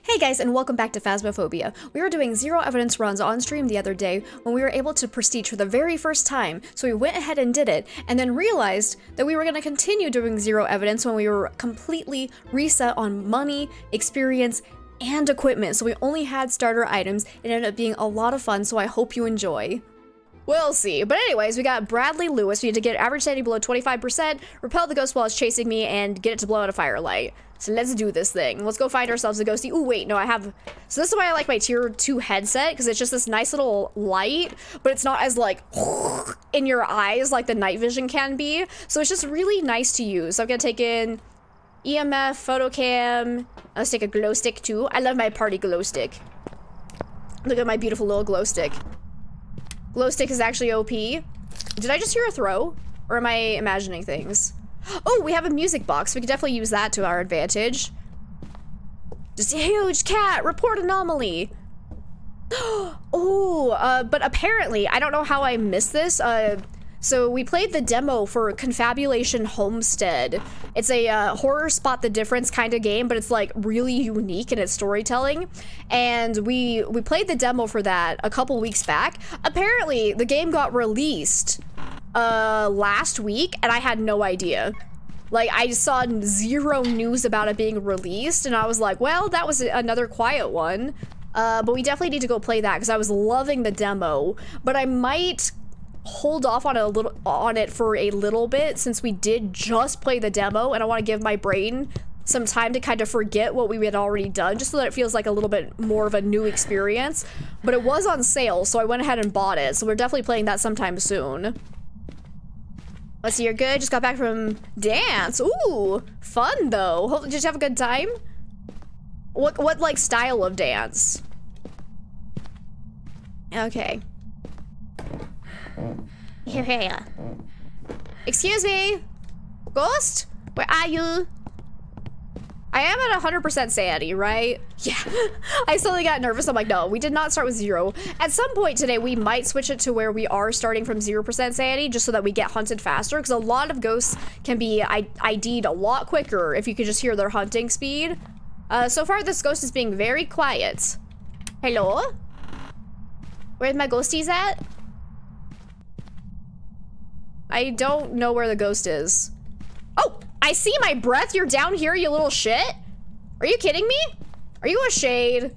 Hey guys, and welcome back to Phasmophobia. We were doing zero evidence runs on stream the other day when we were able to prestige for the very first time, so we went ahead and did it, and then realized that we were going to continue doing zero evidence when we were completely reset on money, experience, and equipment, so we only had starter items. It ended up being a lot of fun, so I hope you enjoy. We'll see. But anyways, we got Bradley Lewis. We need to get average sanity below 25%, repel the ghost while it's chasing me, and get it to blow out a firelight. So let's do this thing. Let's go find ourselves a ghosty. Oh wait, no, I have... So this is why I like my tier 2 headset, because it's just this nice little light, but it's not as like in your eyes like the night vision can be. So it's just really nice to use. So I'm gonna take in EMF, photocam. Let's take a glow stick too. I love my party glow stick. Look at my beautiful little glow stick. Glow stick is actually OP. Did I just hear a throw? Or am I imagining things? Oh, we have a music box. We could definitely use that to our advantage. Just a huge cat! Report anomaly! Oh, but apparently, I don't know how I missed this. So we played the demo for Confabulation Homestead. It's a horror spot the difference kind of game, but it's like really unique in its storytelling. And we played the demo for that a couple weeks back. Apparently, the game got released last week, and I had no idea. Like, I saw zero news about it being released, and I was like, well, that was another quiet one. But we definitely need to go play that, because I was loving the demo. But I might hold off on it for a little bit, since we did just play the demo, and I want to give my brain some time to kind of forget what we had already done, just so that it feels like a little bit more of a new experience. But it was on sale, so I went ahead and bought it, so we're definitely playing that sometime soon. Let's see, you're good? Just got back from dance. Ooh, fun though. Did you have a good time? What like style of dance? Okay. Here. Excuse me? Ghost? Where are you? I am at 100% sanity, right? Yeah. I suddenly got nervous. I'm like, no, we did not start with 0. At some point today, we might switch it to where we are starting from 0% sanity, just so that we get hunted faster, because a lot of ghosts can be ID'd a lot quicker if you could just hear their hunting speed. So far, this ghost is being very quiet. Hello? Where's my ghosties at? I don't know where the ghost is. Oh! I see my breath. You're down here, you little shit. Are you kidding me? Are you a shade?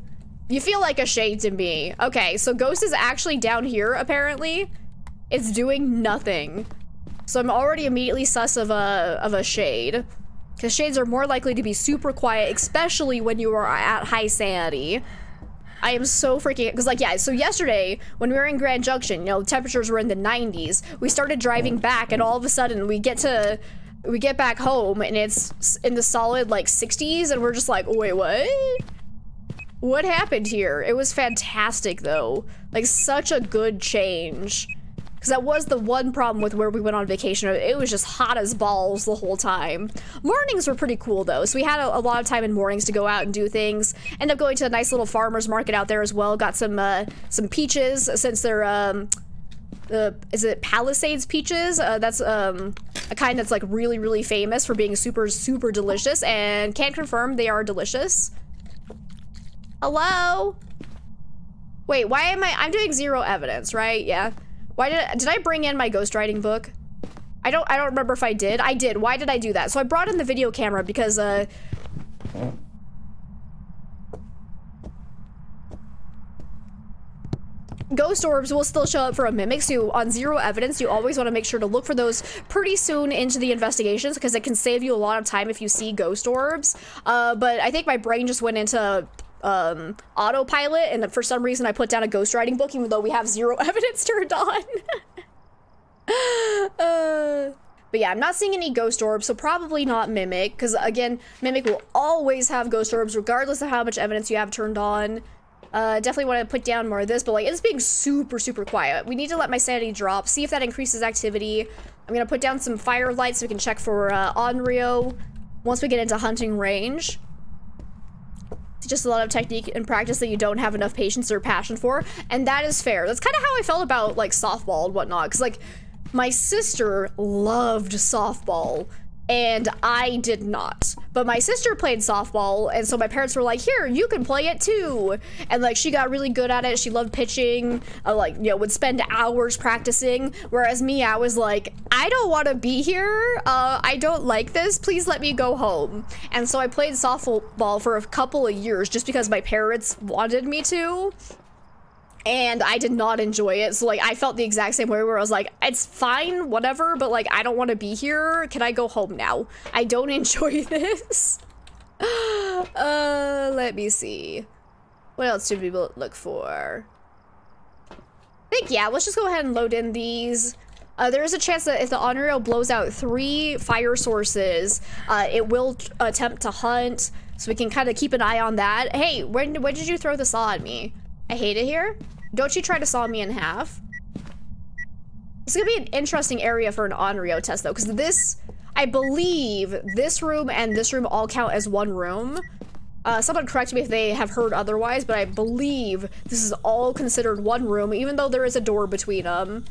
You feel like a shade to me. Okay, so ghost is actually down here, apparently. It's doing nothing. So I'm already immediately sus of a shade. Because shades are more likely to be super quiet, especially when you are at high sanity. I am so freaking, because like, yeah, so yesterday when we were in Grand Junction, you know, temperatures were in the 90s. We started driving back, and all of a sudden we get back home and it's in the solid like 60s, and we're just like, wait, what? What happened here? It was fantastic though. Like, such a good change. Because that was the one problem with where we went on vacation. It was just hot as balls the whole time. Mornings were pretty cool though. So we had a lot of time in mornings to go out and do things. Ended up going to a nice little farmer's market out there as well. Got some peaches, since they're is it Palisades peaches? That's a kind that's like really, really famous for being super, super delicious, and can confirm they are delicious. Hello? Wait, why am I'm doing 0 evidence, right? Yeah. Why did I bring in my ghostwriting book? I don't remember if I did. I did. Why did I do that? So I brought in the video camera because ghost orbs will still show up for a mimic, so on 0 evidence, you always want to make sure to look for those pretty soon into the investigations, because it can save you a lot of time if you see ghost orbs. But I think my brain just went into autopilot, and for some reason I put down a ghostwriting book, even though we have 0 evidence turned on. But yeah, I'm not seeing any ghost orbs, so probably not mimic, because again, mimic will always have ghost orbs regardless of how much evidence you have turned on. Definitely want to put down more of this, but like, it's being super, super quiet. We need to let my sanity drop, see if that increases activity. I'm gonna put down some firelights so we can check for Onryo once we get into hunting range. It's just a lot of technique and practice that you don't have enough patience or passion for, and that is fair. That's kind of how I felt about like softball and whatnot, because like, my sister loved softball, and I did not. But my sister played softball, and so my parents were like, here, you can play it too. And like, she got really good at it. She loved pitching, like, you know, would spend hours practicing. Whereas me, I was like, I don't want to be here. I don't like this. Please let me go home. And so I played softball for a couple of years just because my parents wanted me to. And I did not enjoy it. So like, I felt the exact same way where I was like, it's fine, whatever, but like, I don't want to be here. Can I go home now? I don't enjoy this. Let me see. What else should we look for? I think, yeah, let's just go ahead and load in these. There is a chance that if the Onryo blows out 3 fire sources, it will attempt to hunt. So we can kind of keep an eye on that. Hey, when did you throw the saw at me? I hate it here. Don't you try to saw me in half. It's gonna be an interesting area for an Onryo test though, because this, I believe this room and this room all count as one room. Someone correct me if they have heard otherwise, but I believe this is all considered one room, even though there is a door between them.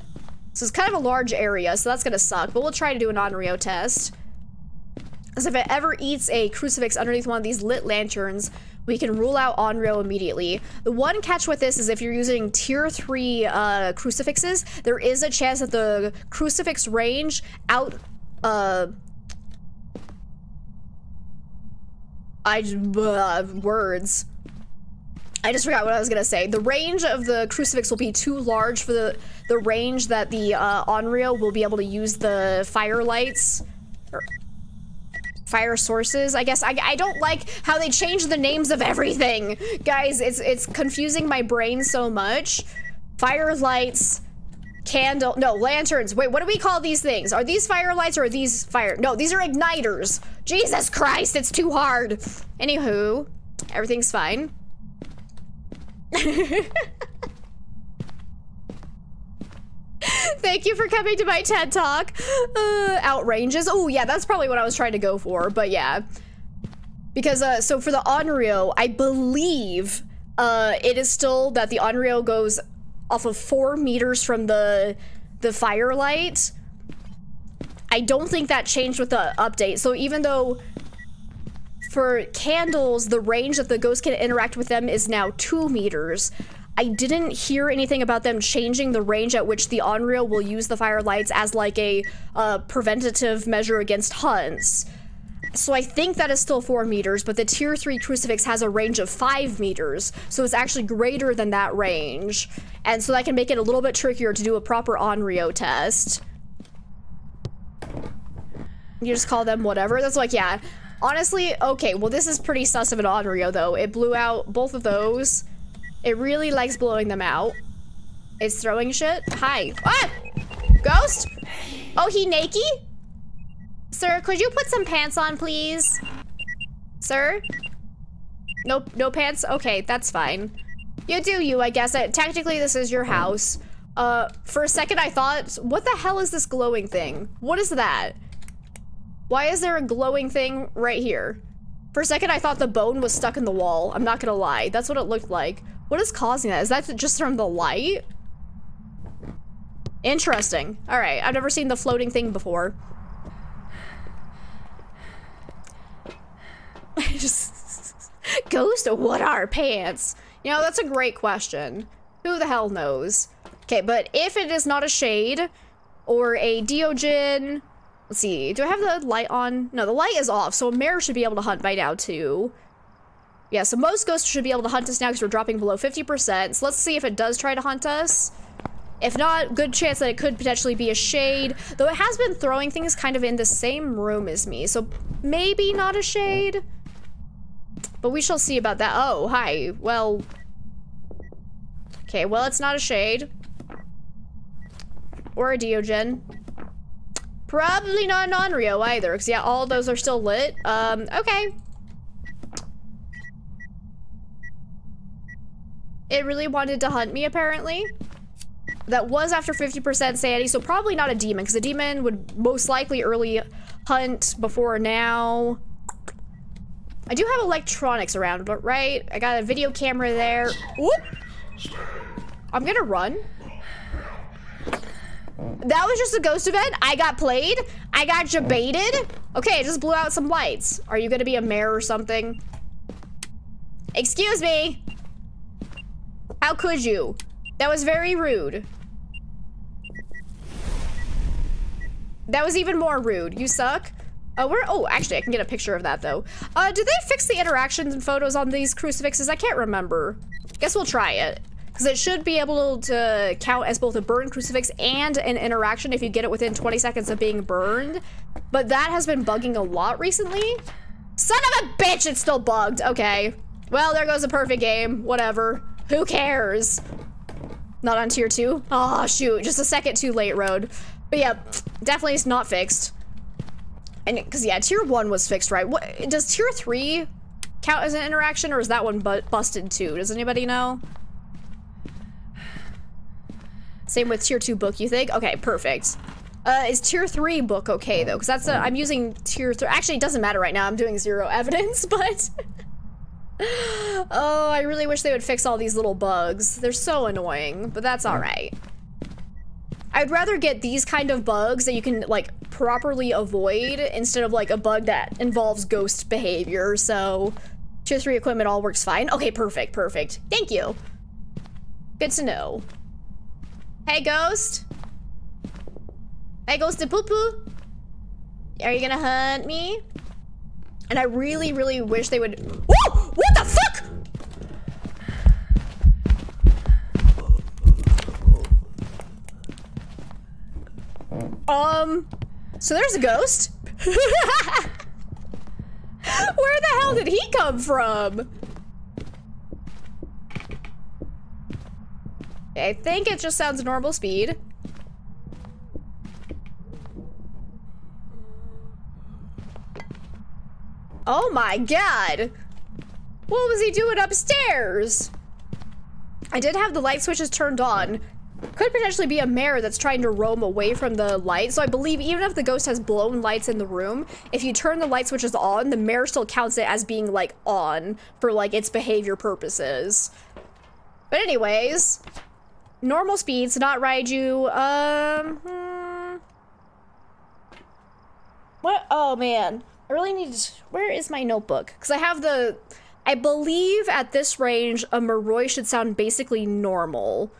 So it's kind of a large area, so that's gonna suck, but we'll try to do an Onryo test. Because if it ever eats a crucifix underneath one of these lit lanterns, we can rule out Onryo immediately. The one catch with this is if you're using tier 3 crucifixes, there is a chance that the crucifix range words. I just forgot what I was gonna say. The range of the crucifix will be too large for the range that the Onryo will be able to use the fire lights. Fire sources, I guess. I don't like how they change the names of everything. Guys, it's confusing my brain so much. Fire lights, lanterns. Wait, what do we call these things? Are these fire lights or are these fire? No, these are igniters. Jesus Christ, it's too hard. Anywho, everything's fine. Thank you for coming to my TED Talk. Outranges. Oh yeah, that's probably what I was trying to go for, but yeah. Because, so for the Onryo, I believe, it is still that the Onryo goes off of 4 meters from the firelight. I don't think that changed with the update. So even though for candles, the range that the ghost can interact with them is now 2 meters, I didn't hear anything about them changing the range at which the Onryo will use the fire lights as like a preventative measure against hunts. So I think that is still 4 meters, but the tier 3 crucifix has a range of 5 meters, so it's actually greater than that range. And so that can make it a little bit trickier to do a proper Onryo test. You just call them whatever. That's like, yeah. Honestly, okay, well this is pretty sus of an Onryo though. It blew out both of those. It really likes blowing them out. It's throwing shit. Hi. Ah! Ghost? Oh, he naked? Sir, could you put some pants on, please? Sir? No pants? Okay, that's fine. You do you, I guess. Technically, this is your house. For a second, I thought, what the hell is this glowing thing? What is that? Why is there a glowing thing right here? For a second, I thought the bone was stuck in the wall. I'm not gonna lie. That's what it looked like. What is causing that? Is that just from the light? Interesting. All right, I've never seen the floating thing before. Ghost, what are pants? You know, that's a great question. Who the hell knows? Okay, but if it is not a shade or a Deogen, let's see, do I have the light on? No, the light is off, so a mare should be able to hunt by now too. Yeah, so most ghosts should be able to hunt us now because we're dropping below 50%. So let's see if it does try to hunt us. If not, good chance that it could potentially be a shade. Though it has been throwing things kind of in the same room as me, so maybe not a shade. But we shall see about that. Oh, hi. Well. Okay, well, it's not a shade. Or a Deogen. Probably not an Onryo either, because yeah, all of those are still lit. Okay. It really wanted to hunt me, apparently. That was after 50% sanity, so probably not a demon, because a demon would most likely early hunt before now. I do have electronics around, but right? I got a video camera there. Whoop! I'm gonna run. That was just a ghost event. I got played. I got jebaited. Okay, I just blew out some lights. Are you gonna be a mayor or something? Excuse me. How could you? That was very rude. That was even more rude. You suck. Oh, actually, I can get a picture of that, though. Did they fix the interactions and photos on these crucifixes? I can't remember. Guess we'll try it. Because it should be able to count as both a burned crucifix and an interaction if you get it within 20 seconds of being burned. But that has been bugging a lot recently. Son of a bitch, it's still bugged. Okay. Well, there goes a perfect game. Whatever. Who cares? Not on tier 2? Oh, shoot. Just a second too late, Road. But yeah, definitely it's not fixed. And because yeah, tier 1 was fixed, right? What does tier 3 count as an interaction, or is that one busted too? Does anybody know? Same with tier 2 book, you think? Okay, perfect. Is tier 3 book okay though? Because that's I'm using tier 3. Actually, it doesn't matter right now. I'm doing 0 evidence, but oh, I really wish they would fix all these little bugs. They're so annoying, but that's all right. I'd rather get these kind of bugs that you can like properly avoid instead of like a bug that involves ghost behavior. So tier 3 equipment all works fine. Okay, perfect, perfect. Thank you. Good to know. Hey, ghost. Hey, ghosty poo poo. Are you gonna hunt me? And I really, really wish they would. Whoa! What the fuck? So there's a ghost. Where the hell did he come from? I think it just sounds normal speed. Oh my god. What was he doing upstairs? I did have the light switches turned on. Could potentially be a mare that's trying to roam away from the light. So I believe even if the ghost has blown lights in the room, if you turn the light switches on, the mare still counts it as being like on for like its behavior purposes. But anyways, normal speeds, not Raiju. What? Oh man, I really need to, where is my notebook? Because I have the, I believe at this range, a Moroi should sound basically normal.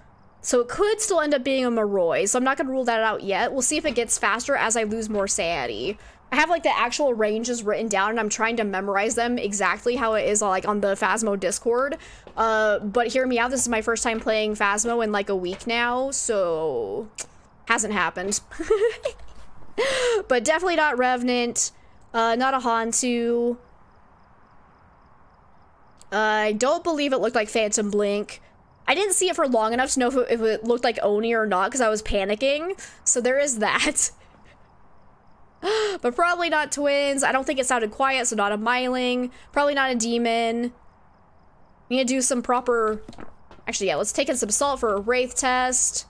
So it could still end up being a Moroi, so I'm not gonna rule that out yet. We'll see if it gets faster as I lose more sanity. I have like the actual ranges written down and I'm trying to memorize them exactly how it is like on the Phasmo Discord. But hear me out, this is my first time playing Phasmo in like a week now, so hasn't happened. But definitely not Revenant, not a Hantu. I don't believe it looked like Phantom Blink. I didn't see it for long enough to know if it looked like Oni or not because I was panicking. So there is that. But probably not twins. I don't think it sounded quiet, so not a Myling. Probably not a demon. We need to do some proper... Actually, yeah, let's take in some salt for a Wraith test.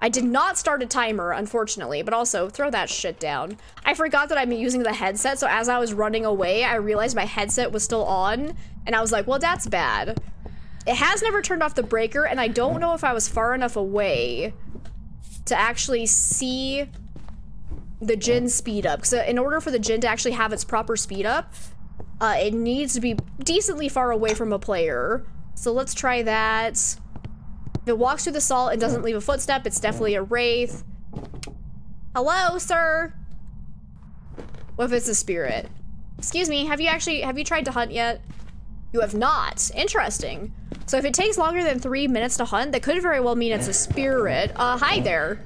I did not start a timer, unfortunately, but also throw that shit down. I forgot that I'm using the headset, so as I was running away, I realized my headset was still on, and I was like, well, that's bad. It has never turned off the breaker, and I don't know if I was far enough away to actually see the Jinn speed up. Because in order for the Jinn to actually have its proper speed up, it needs to be decently far away from a player. So let's try that. If it walks through the salt and doesn't leave a footstep, it's definitely a Wraith. Hello, sir? What if it's a spirit? Excuse me, have you tried to hunt yet? You have not. Interesting. So if it takes longer than 3 minutes to hunt, that could very well mean it's a spirit. Hi there.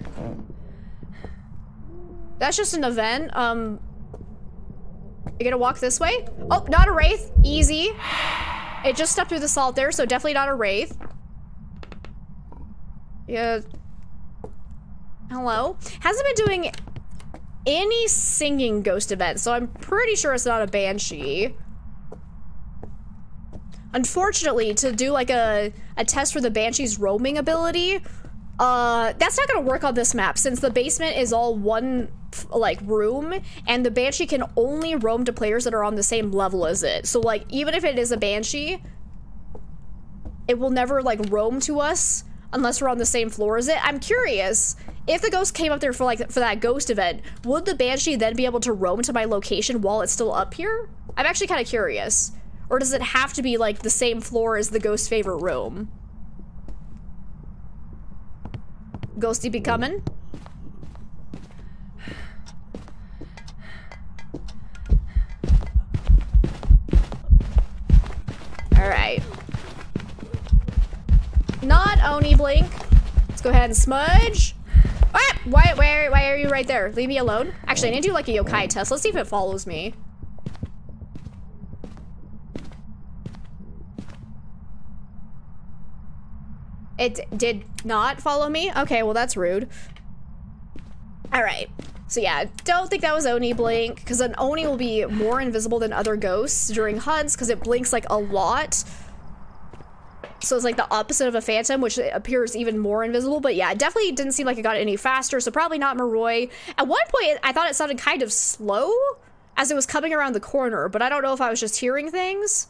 That's just an event. You gonna walk this way? Oh, not a Wraith. Easy. It just stepped through the salt there, so definitely not a Wraith. Yeah. Hello? Hasn't been doing any singing ghost events, so I'm pretty sure it's not a Banshee. Unfortunately, to do like a test for the Banshee's roaming ability, that's not gonna work on this map since the basement is all one like room and the Banshee can only roam to players that are on the same level as it. So like even if it is a Banshee, it will never like roam to us unless we're on the same floor as it. I'm curious, if the ghost came up there for that ghost event, would the Banshee then be able to roam to my location while it's still up here? I'm actually kind of curious. Or does it have to be like the same floor as the ghost's favorite room? Ghosty be coming? Alright. Not Oni Blink. Let's go ahead and smudge. Ah! Why are you right there? Leave me alone. Actually, I need to do like a yokai test. Let's see if it follows me. It did not follow me? Okay, well that's rude. Alright. So yeah, don't think that was Oni Blink, because an Oni will be more invisible than other ghosts during hunts, because it blinks like a lot. So it's like the opposite of a phantom, which appears even more invisible. But yeah, it definitely didn't seem like it got any faster, so probably not Maroi. At one point, I thought it sounded kind of slow as it was coming around the corner, but I don't know if I was just hearing things.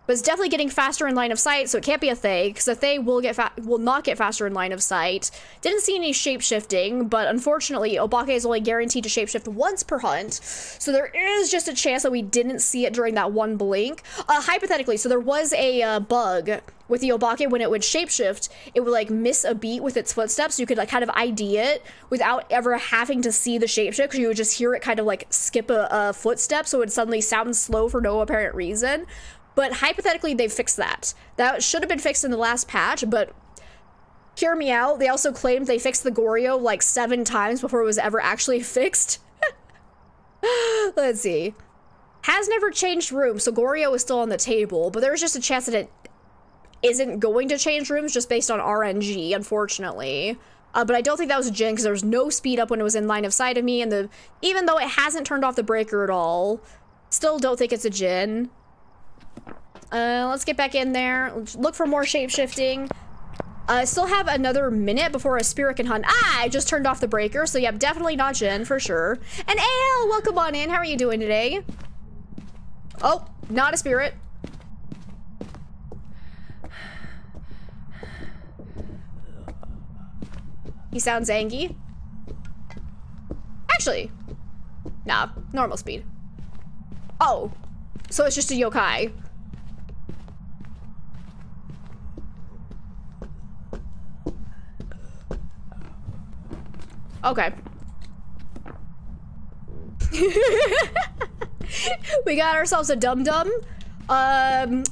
But it's definitely getting faster in line of sight, so it can't be a Thay, because a Thay will not get faster in line of sight. Didn't see any shape-shifting, but unfortunately, Obake is only guaranteed to shapeshift once per hunt, so there is just a chance that we didn't see it during that one blink. Hypothetically, so there was a bug with the Obake. When it would shapeshift, it would like miss a beat with its footsteps, so you could like kind of ID it without ever having to see the shapeshift, because you would just hear it kind of like skip a footstep, so it would suddenly sound slow for no apparent reason. But hypothetically, they've fixed that. That should have been fixed in the last patch, but hear me out. They also claimed they fixed the Goryo like 7 times before it was ever actually fixed. Let's see. Has never changed rooms, so Goryo is still on the table, but there's just a chance that it isn't going to change rooms just based on RNG, unfortunately. But I don't think that was a Jin, because there was no speed up when it was in line of sight of me, and even though it hasn't turned off the breaker at all, still don't think it's a Jin. Let's get back in there. Let's look for more shape-shifting. Still have another minute before a spirit can hunt. Ah, I just turned off the breaker, so yep, definitely not Jin, for sure. And AL, welcome on in. How are you doing today? Oh, not a spirit. He sounds angry. Actually, nah, normal speed. Oh, so it's just a yokai. Okay. We got ourselves a dum-dum.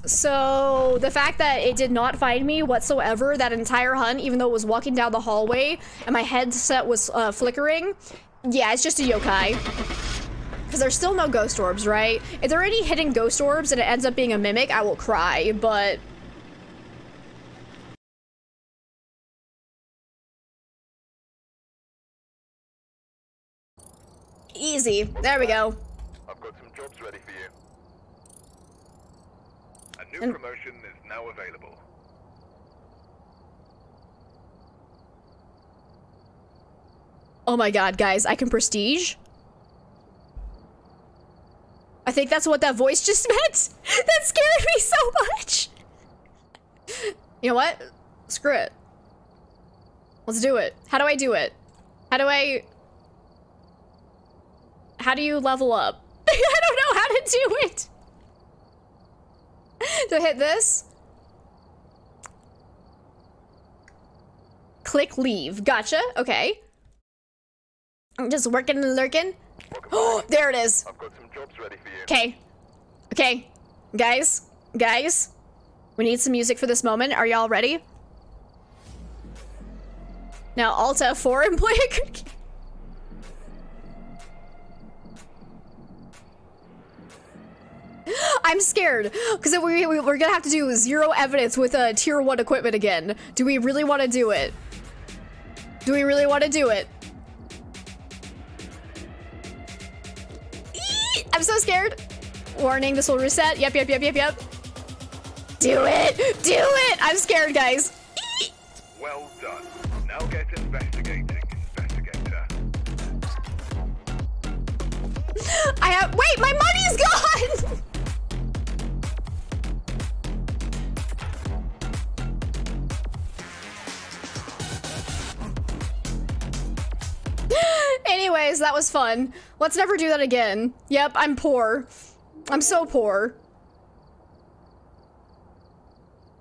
So the fact that it did not find me whatsoever that entire hunt, even though it was walking down the hallway and my headset was flickering, yeah, it's just a yokai. Because there's still no ghost orbs, right? If there are any hidden ghost orbs and it ends up being a mimic, I will cry, but... easy. There we go. I've got some jobs ready for you. A new promotion is now available. Oh my god, guys, I can prestige? I think that's what that voice just meant. That scared me so much. You know what? Screw it. Let's do it. How do I do it? How do you level up? I don't know how to do it. Do I hit this? Click leave. Gotcha. Okay. I'm just working and lurking. Oh, there it is. I've got some jobs ready for you. Okay. Okay. Guys. We need some music for this moment. Are y'all ready? Now Alt F4 and play a cookie. I'm scared, because we're gonna have to do 0 evidence with tier 1 equipment again. Do we really want to do it? Do we really want to do it? I'm so scared. Warning, this will reset. Yep. Do it! I'm scared, guys. Well done. Now get investigating, investigator. Wait, my money's gone! Anyways, that was fun. Let's never do that again. Yep, I'm poor. I'm so poor.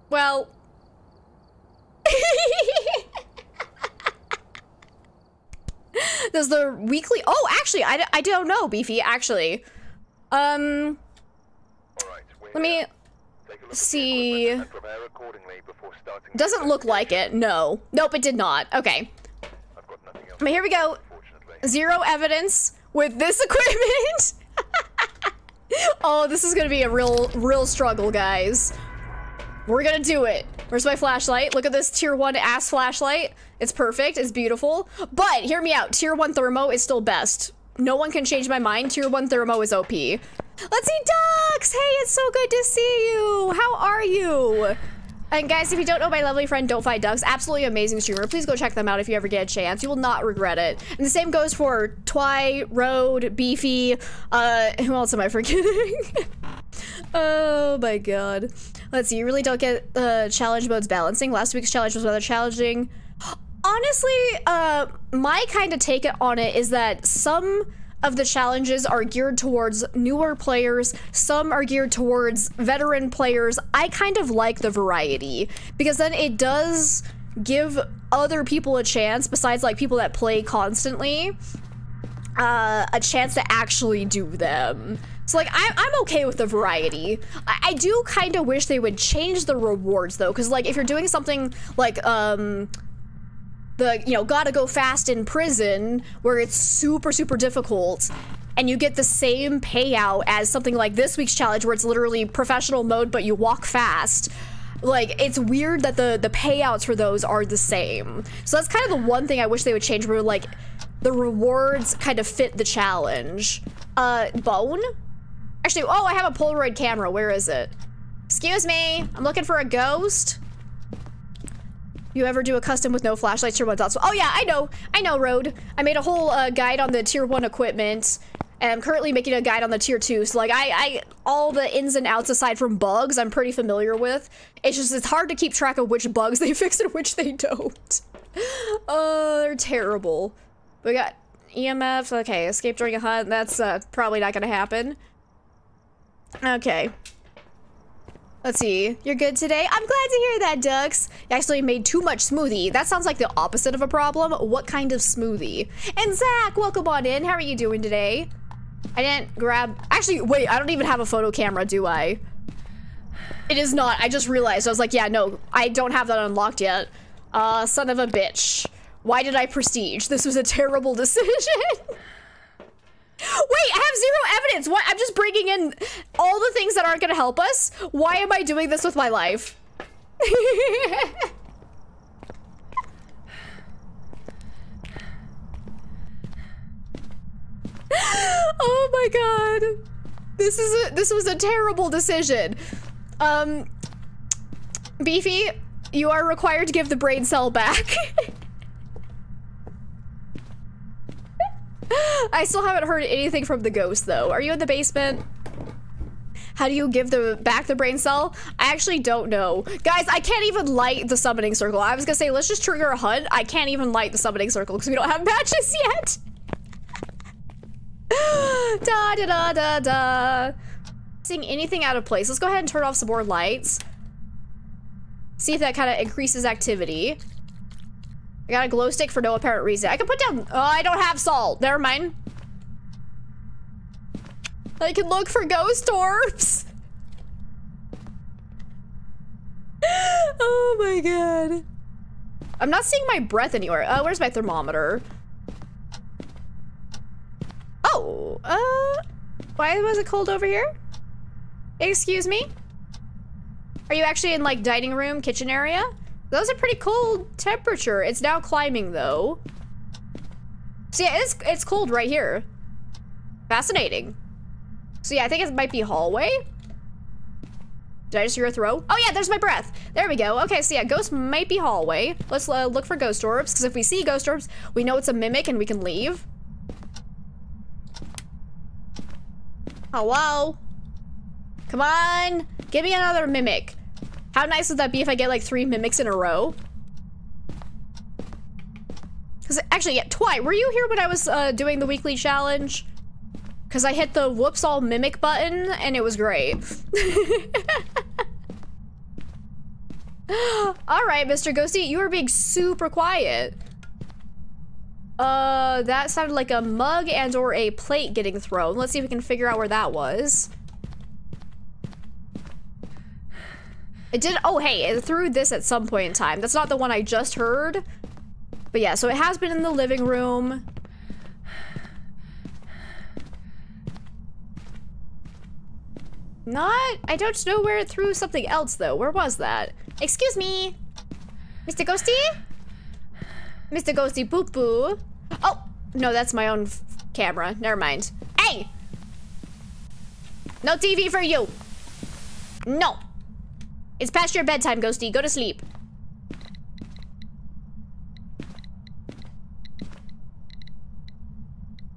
Well. Does the weekly... Oh, actually, I don't know, Beefy, actually. All right, Let me see. Doesn't look like it, no. Nope, it did not. Okay. But here we go. 0 evidence with this equipment. Oh, this is gonna be a real struggle, guys. We're gonna do it. Where's my flashlight? Look at this tier 1 ass flashlight. It's perfect, it's beautiful. But hear me out, tier 1 thermo is still best. No one can change my mind, tier 1 thermo is OP. Let's see Ducks! Hey, it's so good to see you! How are you? And guys, if you don't know my lovely friend Don't Fight Ducks, absolutely amazing streamer. Please go check them out if you ever get a chance. You will not regret it. And the same goes for Twy, Road, Beefy, who else am I forgetting? Oh my god. Let's see, you really don't get challenge modes balancing. Last week's challenge was rather challenging. Honestly, my kind of take on it is that some of the challenges are geared towards newer players, some are geared towards veteran players. I kind of like the variety, because then it does give other people a chance, besides like people that play constantly, a chance to actually do them. So like, I'm okay with the variety. I do kind of wish they would change the rewards though, because like if you're doing something like, the, you know, gotta go fast in prison, where it's super difficult, and you get the same payout as something like this week's challenge, where it's literally professional mode, but you walk fast. Like, it's weird that the payouts for those are the same. So that's kind of the one thing I wish they would change, where like, the rewards kind of fit the challenge. Bone? Actually, oh, I have a Polaroid camera. Where is it? Excuse me, I'm looking for a ghost. You ever do a custom with no flashlights, tier 1 dots? Oh yeah, I know, Road. I made a whole guide on the tier 1 equipment, and I'm currently making a guide on the tier 2. So like, all the ins and outs aside from bugs, I'm pretty familiar with. It's just, it's hard to keep track of which bugs they fix and which they don't. Oh, they're terrible. We got EMFs, okay, escape during a hunt, that's probably not gonna happen. Okay. Let's see. You're good today? I'm glad to hear that, Ducks. You actually made too much smoothie. That sounds like the opposite of a problem. What kind of smoothie? And Zach, welcome on in. How are you doing today? I didn't grab... Actually, wait, I don't even have a photo camera, do I? It is not. I just realized. I was like, yeah, no, I don't have that unlocked yet. Son of a bitch. Why did I prestige? This was a terrible decision. Wait, I have 0 evidence. What? I'm just bringing in all the things that aren't gonna help us. Why am I doing this with my life? Oh my god. This was a terrible decision. Beefy, you are required to give the brain cell back. I still haven't heard anything from the ghost though. Are you in the basement? How do you give back the brain cell? I actually don't know. Guys, I can't even light the summoning circle. I was gonna say, let's just trigger a hunt. I can't even light the summoning circle because we don't have matches yet. Da da da da da. Seeing anything out of place. Let's go ahead and turn off some more lights. See if that kind of increases activity. I got a glow stick for no apparent reason. I can put down, oh, I don't have salt. Never mind. I can look for ghost orbs. Oh my god. I'm not seeing my breath anywhere. Where's my thermometer? Oh, why was it cold over here? Excuse me? Are you actually in like dining room, kitchen area? Those are pretty cold temperature. It's now climbing though. So yeah, it's cold right here. Fascinating. So yeah, I think it might be hallway. Did I just hear a throw? Oh yeah, there's my breath. There we go. Okay, so yeah, ghost might be hallway. Let's look for ghost orbs, because if we see ghost orbs, we know it's a mimic and we can leave. Hello? Come on, give me another mimic. How nice would that be if I get like 3 mimics in a row? Cause actually, yeah, Twi, were you here when I was doing the weekly challenge? Cause I hit the whoops all mimic button and it was great. All right, Mr. Ghosty, you are being super quiet. That sounded like a mug and or a plate getting thrown. Let's see if we can figure out where that was. It did, oh hey, it threw this at some point in time. That's not the one I just heard. But yeah, so it has been in the living room. I don't know where it threw something else though. Where was that? Excuse me, Mr. Ghosty? Mr. Ghosty Boo Boo. Oh, no, that's my own camera. Never mind. Hey! No TV for you. No. It's past your bedtime, Ghosty. Go to sleep.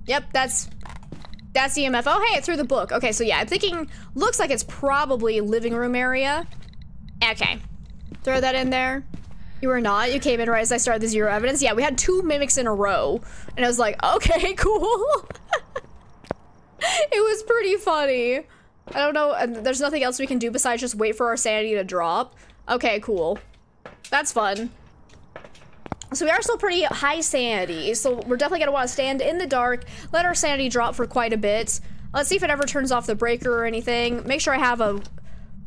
Yep, that's EMF. Oh, hey, it threw the book. Okay, so yeah, I'm thinking, looks like it's probably living room area. Okay. Throw that in there. You were not. You came in right as I started the zero evidence. Yeah, we had 2 mimics in a row. And I was like, okay, cool. It was pretty funny. I don't know. There's nothing else we can do besides just wait for our sanity to drop. Okay, cool. That's fun. So we are still pretty high sanity. So we're definitely going to want to stand in the dark, let our sanity drop for quite a bit. Let's see if it ever turns off the breaker or anything. Make sure I have a...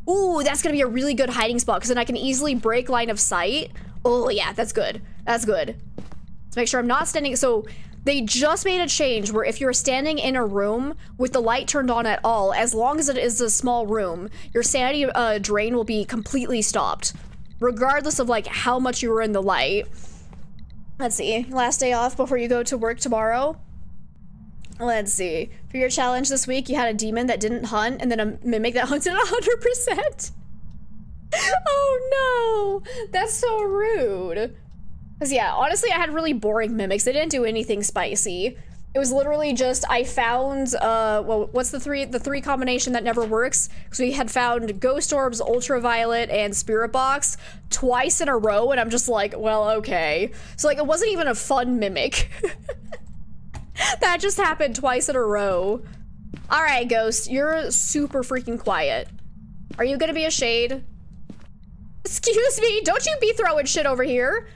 Ooh, that's gonna be a really good hiding spot because then I can easily break line of sight. Oh yeah, that's good. That's good. Let's make sure I'm not standing. So they just made a change where if you're standing in a room with the light turned on at all, as long as it is a small room, your sanity drain will be completely stopped, regardless of like how much you were in the light. Let's see, last day off before you go to work tomorrow. Let's see. For your challenge this week, you had a demon that didn't hunt and then a mimic that hunted 100%. Oh no, that's so rude. Cause yeah, honestly, I had really boring mimics. They didn't do anything spicy. It was literally just, I found, well, what's the three combination that never works? Cause we had found Ghost Orbs, Ultraviolet, and Spirit Box twice in a row, and I'm just like, well, okay. So like, it wasn't even a fun mimic. That just happened twice in a row. All right, Ghost, you're super freaking quiet. Are you gonna be a shade? Excuse me, don't you be throwing shit over here.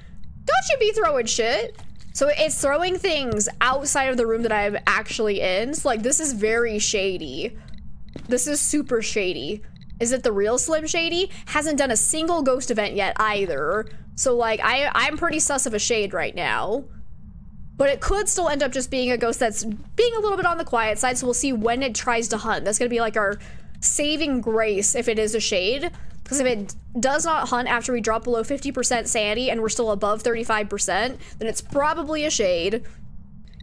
Don't you be throwing shit. So it's throwing things outside of the room that I'm actually in. So like, this is very shady. This is super shady. Is it the real Slim Shady? Hasn't done a single ghost event yet either. So like, I'm pretty sus of a shade right now. But it could still end up just being a ghost that's being a little bit on the quiet side, so we'll see when it tries to hunt. That's gonna be like our saving grace if it is a shade. Because if it does not hunt after we drop below 50% sanity and we're still above 35%, then it's probably a shade.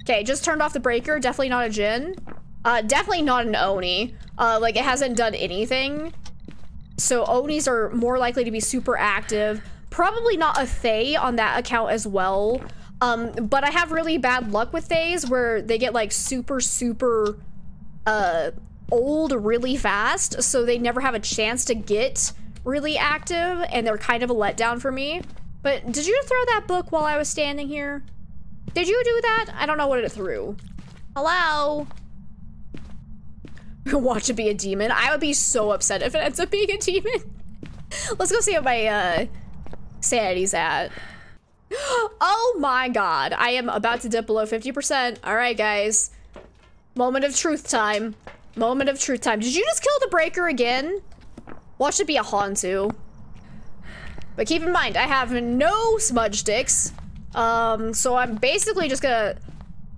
Okay, just turned off the breaker, definitely not a Jinn. Definitely not an Oni. Like, it hasn't done anything. So Onis are more likely to be super active. Probably not a Fae on that account as well. But I have really bad luck with Faes where they get like super old really fast, so they never have a chance to get really active, and they're kind of a letdown for me. But did you throw that book while I was standing here? Did you do that? I don't know what it threw. Hello? Watch it be a demon. I would be so upset if it ends up being a demon. Let's go see what my sanity's at. Oh my god, I am about to dip below 50%. All right, guys. Moment of truth time. Moment of truth time. Did you just kill the breaker again? Watch it be a Hantu. But keep in mind, I have no smudge sticks. So I'm basically just gonna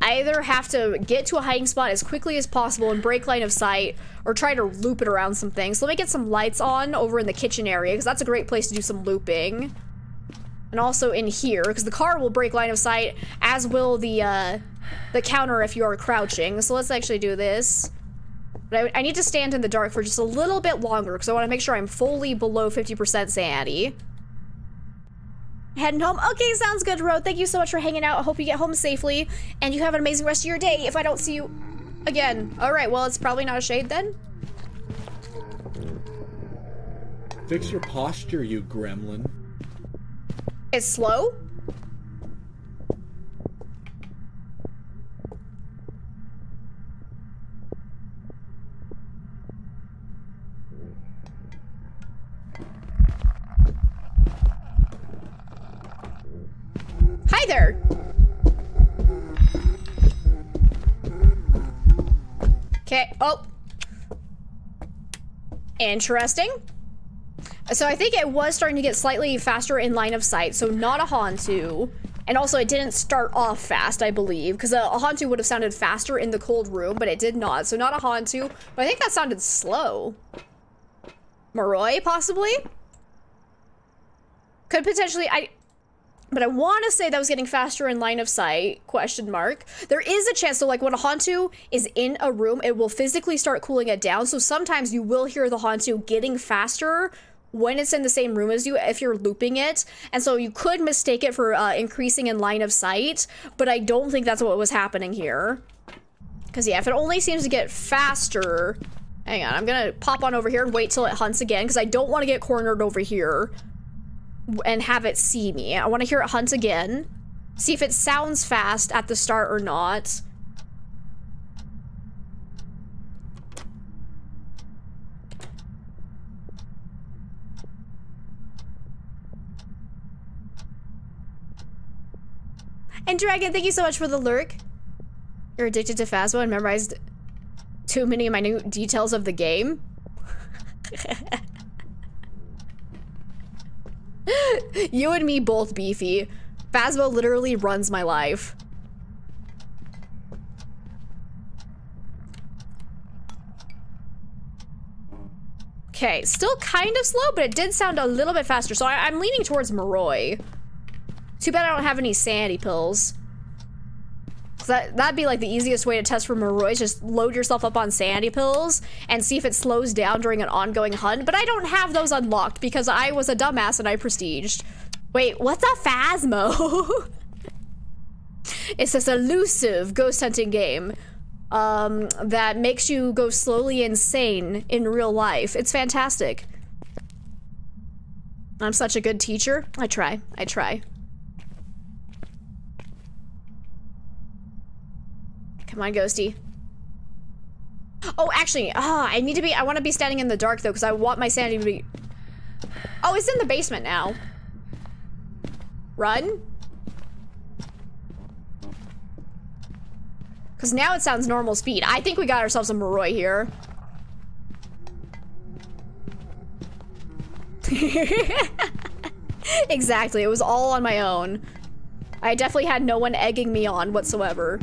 either have to get to a hiding spot as quickly as possible and break line of sight, or try to loop it around some things. So let me get some lights on over in the kitchen area, because that's a great place to do some looping. And also in here, because the car will break line of sight, as will the counter if you are crouching. So let's actually do this. But I need to stand in the dark for just a little bit longer, because I want to make sure I'm fully below 50% sanity. Heading home. Okay, sounds good, Ro. Thank you so much for hanging out. I hope you get home safely, and you have an amazing rest of your day if I don't see you again. All right, well, it's probably not a shade then. Fix your posture, you gremlin. It's slow? there. Okay, oh. Interesting. So I think it was starting to get slightly faster in line of sight, so not a Hantu. And also it didn't start off fast, I believe, because a Hantu would have sounded faster in the cold room, but it did not. So not a Hantu, but I think that sounded slow. Moroi, possibly? Could potentially, but I want to say that was getting faster in line of sight, question mark. There is a chance, so like when a Hantu is in a room, it will physically start cooling it down. So sometimes you will hear the Hantu getting faster when it's in the same room as you, if you're looping it. And so you could mistake it for increasing in line of sight, but I don't think that's what was happening here. Because yeah, if it only seems to get faster, hang on, I'm gonna pop on over here and wait till it hunts again, because I don't want to get cornered over here and have it see me. I want to hear it hunt again, see if it sounds fast at the start or not. And Dragon, thank you so much for the lurk. You're addicted to Phasmo and memorized too many minute details of the game. You and me both, Beefy. Phasmo literally runs my life. Okay, still kind of slow, but it did sound a little bit faster, so I'm leaning towards Moroi. Too bad I don't have any sanity pills. That'd be like the easiest way to test for Moroi, is just load yourself up on sanity pills and see if it slows down during an ongoing hunt, but I don't have those unlocked because I was a dumbass and I prestiged. Wait, what's a Phasmo? It's this elusive ghost hunting game that makes you go slowly insane in real life. It's fantastic. I'm such a good teacher. I try. Come on, Ghosty. Oh, actually, I want to be standing in the dark though, because I want my sanity to be... Oh, it's in the basement now. Run? Because now it sounds normal speed. I think we got ourselves a Moroi here. Exactly, it was all on my own. I definitely had no one egging me on whatsoever.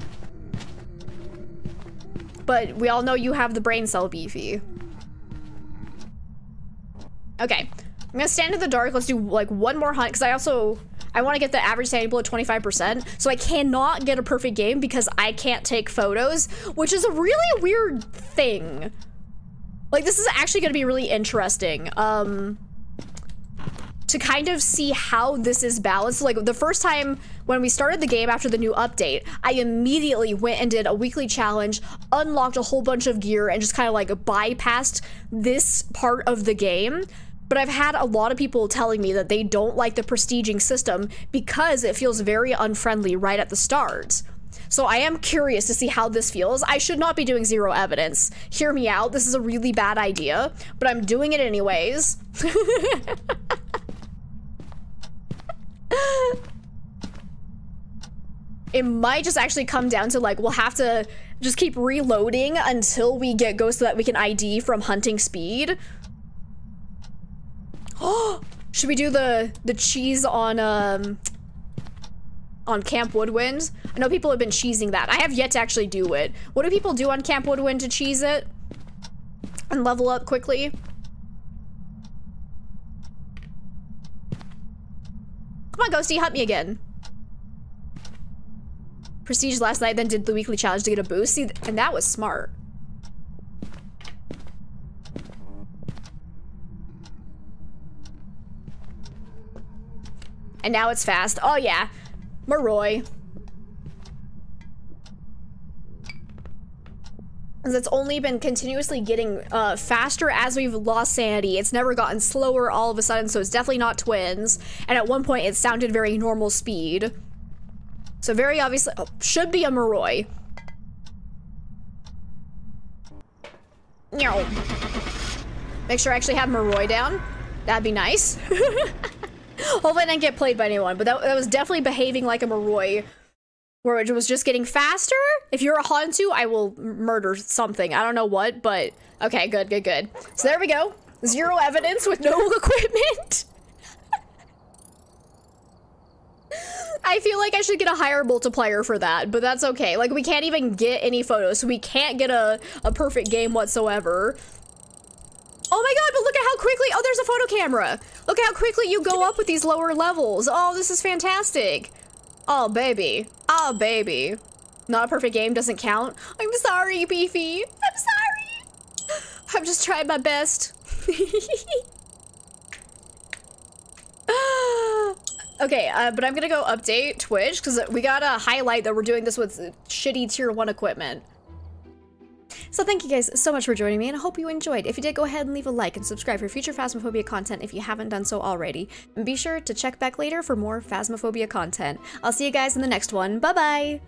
But we all know you have the brain cell, Beefy. Okay, I'm gonna stand in the dark. Let's do like one more hunt, because I want to get the average sanity pool at 25%, so I cannot get a perfect game because I can't take photos, which is a really weird thing. Like, this is actually gonna be really interesting. To kind of see how this is balanced. Like, the first time when we started the game after the new update, I immediately went and did a weekly challenge, unlocked a whole bunch of gear, and just kind of like bypassed this part of the game. But I've had a lot of people telling me that they don't like the prestiging system because it feels very unfriendly right at the start. So I am curious to see how this feels. I should not be doing zero evidence. Hear me out, this is a really bad idea, but I'm doing it anyways. It might just actually come down to like, we'll have to just keep reloading until we get ghosts so that we can ID from hunting speed. Oh, should we do the cheese on Camp Woodwind? I know people have been cheesing that. I have yet to actually do it. What do people do on Camp Woodwind to cheese it and level up quickly? Come on, Ghosty, hunt me again. Prestige last night, then did the weekly challenge to get a boost. See, and that was smart. And now it's fast. Oh yeah, Moroi. It's only been continuously getting faster as we've lost sanity. It's never gotten slower all of a sudden, so it's definitely not twins. And at one point it sounded very normal speed. So very obviously, oh, should be a Moroi. Make sure I actually have Moroi down. That'd be nice. Hopefully I didn't get played by anyone, but that was definitely behaving like a Moroi, where it was just getting faster. If you're a Hantu, I will murder something. I don't know what, but okay, good, good, good. So there we go. 0 evidence with no equipment. I feel like I should get a higher multiplier for that, but that's okay. Like, we can't even get any photos, so we can't get a perfect game whatsoever. Oh my god, but look at how quickly— oh, there's a photo camera! Look at how quickly you go up with these lower levels. Oh, this is fantastic. Oh, baby. Oh, baby. Not a perfect game doesn't count. I'm sorry, Beefy. I'm sorry. I've just tried my best. Okay, but I'm gonna go update Twitch, because we gotta highlight that we're doing this with shitty tier 1 equipment. So thank you guys so much for joining me, and I hope you enjoyed. If you did, go ahead and leave a like and subscribe for future Phasmophobia content if you haven't done so already. And be sure to check back later for more Phasmophobia content. I'll see you guys in the next one. Bye-bye!